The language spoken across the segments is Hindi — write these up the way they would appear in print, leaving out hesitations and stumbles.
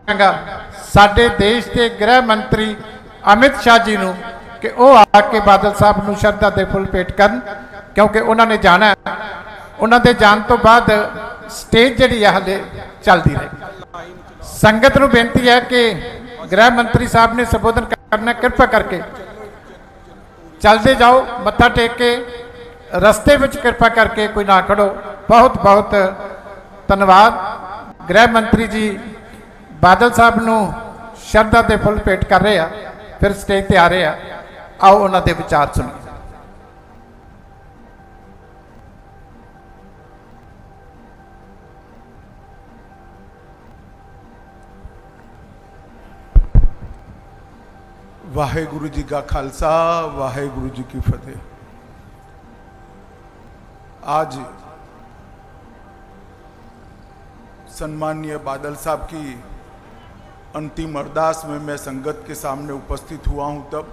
ਚਾਹਾਂਗਾ ਸਾਡੇ ਦੇਸ਼ ਦੇ ਗ੍ਰਹਿ ਮੰਤਰੀ ਅਮਿਤ ਸ਼ਾਹ ਜੀ ਨੂੰ ਕਿ ਉਹ ਆ ਕੇ ਬਾਦਲ ਸਾਹਿਬ ਨੂੰ ਸ਼ਰਧਾ ਦੇ ਫੁੱਲ ਭੇਟ ਕਰਨ, ਕਿਉਂਕਿ ਉਹਨਾਂ ਨੇ ਜਾਣਾ ਹੈ। ਉਹਨਾਂ ਦੇ ਜਾਣ ਤੋਂ ਬਾਅਦ ਸਟੇਜ ਜਿਹੜੀ ਹੈ ਹਲੇ ਚੱਲਦੀ ਰਹੇ। ਸੰਗਤ ਨੂੰ ਬੇਨਤੀ ਹੈ ਕਿ ਗ੍ਰਹਿ ਮੰਤਰੀ ਸਾਹਿਬ ਨੇ ਸੰਬੋਧਨ ਕਰਨਾ, ਕਿਰਪਾ ਕਰਕੇ ਚੱਲਦੇ ਜਾਓ, ਮੱਥਾ ਟੇਕ ਕੇ ਰਸਤੇ ਵਿੱਚ ਕਿਰਪਾ ਕਰਕੇ ਕੋਈ ਨਾ ਖੜੋ। ਬਹੁਤ ਬਹੁਤ ਧੰਨਵਾਦ। ਗ੍ਰਹਿ ਮੰਤਰੀ ਜੀ ਬਾਦਲ ਸਾਹਿਬ ਨੂੰ ਸ਼ਰਧਾ ਦੇ ਫੁੱਲ ਭੇਟ ਕਰ ਰਹੇ ਆ, ਫਿਰ ਸਟੇਜ ਤੇ ਆ ਰਹੇ ਆ। ਆਓ ਉਹਨਾਂ ਦੇ ਵਿਚਾਰ ਸੁਣੀਏ। वाहेगुरु जी का खालसा, वाहेगुरु जी की फतेह। आज सम्माननीय बादल साहब की अंतिम अरदास में मैं संगत के सामने उपस्थित हुआ हूं। तब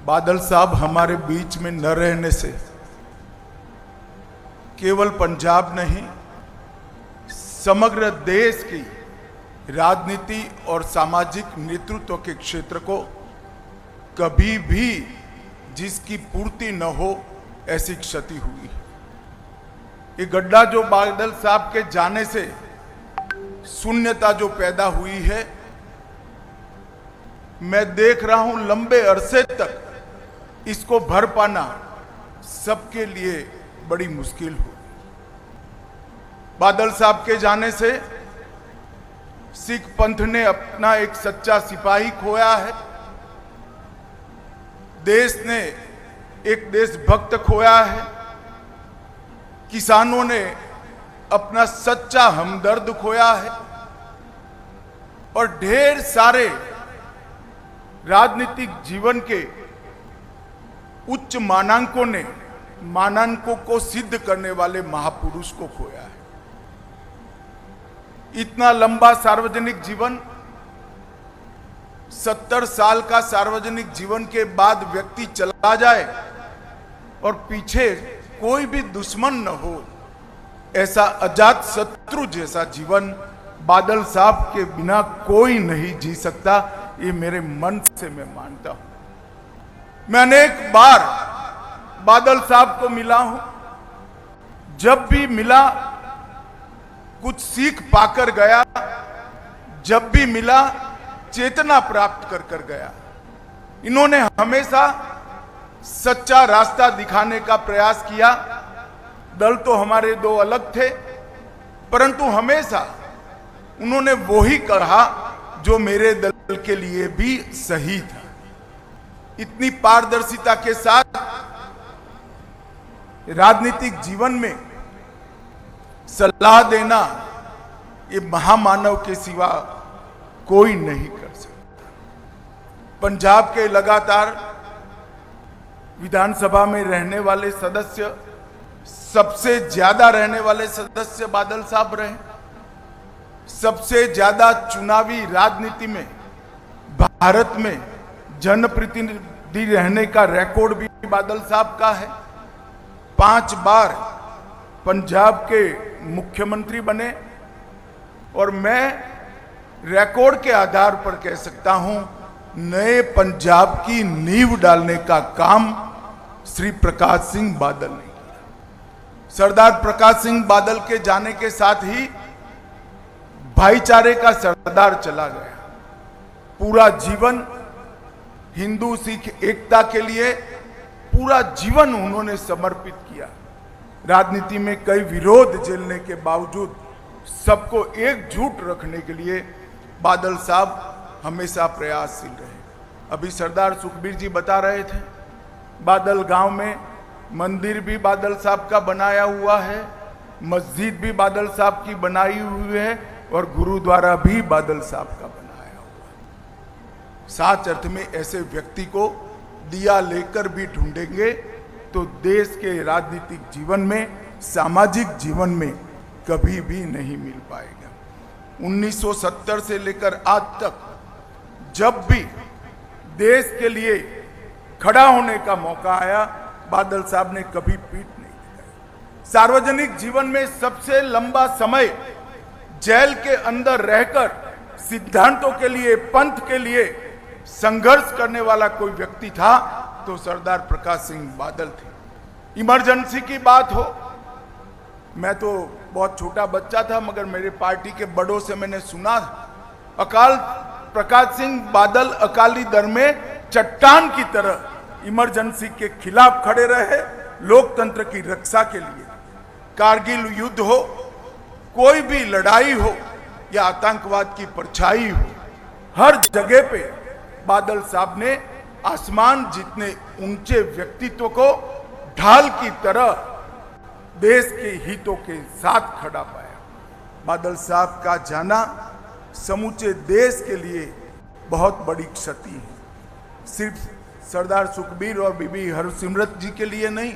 बादल साहब हमारे बीच में न रहने से केवल पंजाब नहीं, समग्र देश की राजनीति और सामाजिक नेतृत्व के क्षेत्र को कभी भी जिसकी पूर्ति न हो ऐसी क्षति हुई। ये गड्ढा जो बादल साहब के जाने से शून्यता जो पैदा हुई है, मैं देख रहा हूं लंबे अरसे तक इसको भर पाना सबके लिए बड़ी मुश्किल हो। बादल साहब के जाने से सिख पंथ ने अपना एक सच्चा सिपाही खोया है, देश ने एक देशभक्त खोया है, किसानों ने अपना सच्चा हमदर्द खोया है और ढेर सारे राजनीतिक जीवन के उच्च मानांकों को सिद्ध करने वाले महापुरुष को खोया है। इतना लंबा सार्वजनिक जीवन, 70 साल का सार्वजनिक जीवन के बाद व्यक्ति चला जाए और पीछे कोई भी दुश्मन न हो, ऐसा अजात शत्रु जैसा जीवन बादल साहब के बिना कोई नहीं जी सकता। ये मेरे मन से मैं मानता हूं। मैं अनेक बार बादल साहब को मिला हूं, जब भी मिला कुछ सीख पाकर गया, जब भी मिला चेतना प्राप्त कर गया। इन्होंने हमेशा सच्चा रास्ता दिखाने का प्रयास किया। दल तो हमारे दो अलग थे, परंतु हमेशा उन्होंने वो ही कहा जो मेरे दल के लिए भी सही था। इतनी पारदर्शिता के साथ राजनीतिक जीवन में सलाह देना ये महामानव के सिवा कोई नहीं कर सकता। पंजाब के लगातार विधानसभा में रहने वाले सदस्य, सबसे ज्यादा रहने वाले सदस्य बादल साहब रहे। सबसे ज्यादा चुनावी राजनीति में भारत में जनप्रतिनिधि रहने का रिकॉर्ड भी बादल साहब का है। 5 बार पंजाब के मुख्यमंत्री बने और मैं रिकॉर्ड के आधार पर कह सकता हूं, नए पंजाब की नींव डालने का काम श्री प्रकाश सिंह बादल ने किया। सरदार प्रकाश सिंह बादल के जाने के साथ ही भाईचारे का सरदार चला गया। पूरा जीवन हिंदू सिख एकता के लिए पूरा जीवन उन्होंने समर्पित किया। राजनीति में कई विरोध झेलने के बावजूद सबको एकजुट रखने के लिए बादल साहब हमेशा प्रयासशील रहे। अभी सरदार सुखबीर जी बता रहे थे, बादल गांव में मंदिर भी बादल साहब का बनाया हुआ है, मस्जिद भी बादल साहब की बनाई हुई है और गुरुद्वारा भी बादल साहब का बनाया हुआ है। साच अर्थ में ऐसे व्यक्ति को दिया लेकर भी ढूंढेंगे तो देश के राजनीतिक जीवन में, सामाजिक जीवन में कभी भी नहीं मिल पाएगा। 1970 से लेकर आज तक जब भी देश के लिए खड़ा होने का मौका आया, बादल साहब ने कभी पीठ नहीं दिखाई। सार्वजनिक जीवन में सबसे लंबा समय जेल के अंदर रहकर सिद्धांतों के लिए, पंथ के लिए संघर्ष करने वाला कोई व्यक्ति था तो सरदार प्रकाश सिंह बादल थे। इमरजेंसी की बात हो, मैं तो बहुत छोटा बच्चा था मगर मेरे पार्टी के बड़ों से मैंने सुना, प्रकाश सिंह बादल अकाली दल में चट्टान की तरह इमरजेंसी के खिलाफ खड़े रहे, लोकतंत्र की रक्षा के लिए। कारगिल युद्ध हो, कोई भी लड़ाई हो या आतंकवाद की परछाई हो, हर जगह पे बादल साहब ने आसमान जितने ऊंचे व्यक्तित्व को ढाल की तरह देश के हितों के साथ खड़ा पाया। बादल साहब का जाना समूचे देश के लिए बहुत बड़ी क्षति है। सिर्फ सरदार सुखबीर और बीबी हरसिमरत जी के लिए नहीं,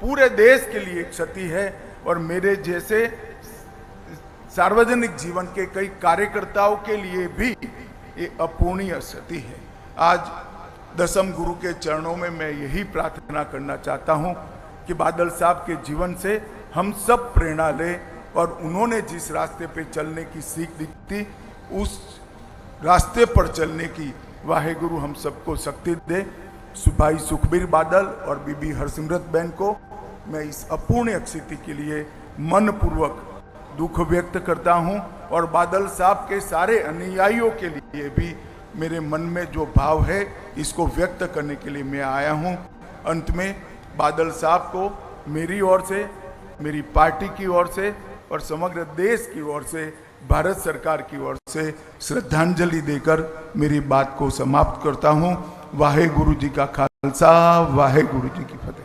पूरे देश के लिए क्षति है और मेरे जैसे सार्वजनिक जीवन के कई कार्यकर्ताओं के लिए भी ये अपूर्णीय क्षति है। आज दसम गुरु के चरणों में मैं यही प्रार्थना करना चाहता हूं कि बादल साहब के जीवन से हम सब प्रेरणा लें और उन्होंने जिस रास्ते पे चलने की सीख दी थी उस रास्ते पर चलने की वाहेगुरु हम सबको शक्ति दे। भाई सुखबीर बादल और बीबी हरसिमरत बहन को मैं इस अपूर्णीय स्थिति के लिए मनपूर्वक दुख व्यक्त करता हूं और बादल साहब के सारे अनुयायियों के लिए भी मेरे मन में जो भाव है इसको व्यक्त करने के लिए मैं आया हूं। अंत में बादल साहब को मेरी ओर से, मेरी पार्टी की ओर से और समग्र देश की ओर से, भारत सरकार की ओर से श्रद्धांजलि देकर मेरी बात को समाप्त करता हूं। वाहे गुरु जी का खालसा, वाहे गुरु जी की फतेह।